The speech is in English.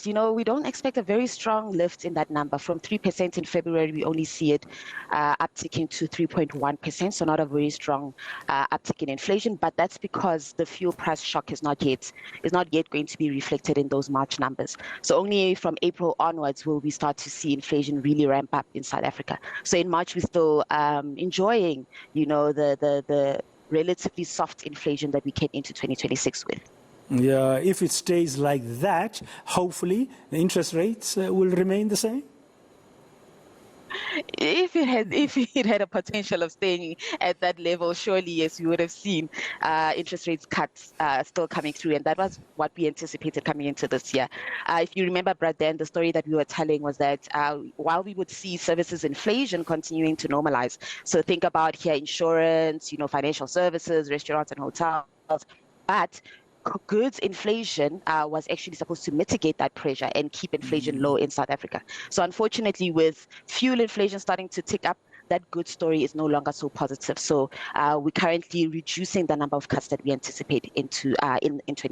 honest, we don't expect a very strong lift in that number. From 3% in February, we only see it upticking to 3.1%, so not a very strong uptick in inflation. But that's because the fuel price shock is not yet going to be reflected in those March numbers. So only from April onwards will we start to see inflation really ramp up in South Africa. So in March, we're still enjoying, the relatively soft inflation that we came into 2026 with. Yeah, if it stays like that, hopefully the interest rates will remain the same. If it had a potential of staying at that level, surely yes, we would have seen interest rates cuts still coming through, and that was what we anticipated coming into this year. If you remember, Brad, then the story that we were telling was that while we would see services inflation continuing to normalize, so think about here insurance, financial services, restaurants and hotels, but goods inflation was actually supposed to mitigate that pressure and keep inflation low in South Africa. So unfortunately, with fuel inflation starting to tick up, that good story is no longer so positive. So we're currently reducing the number of cuts that we anticipate in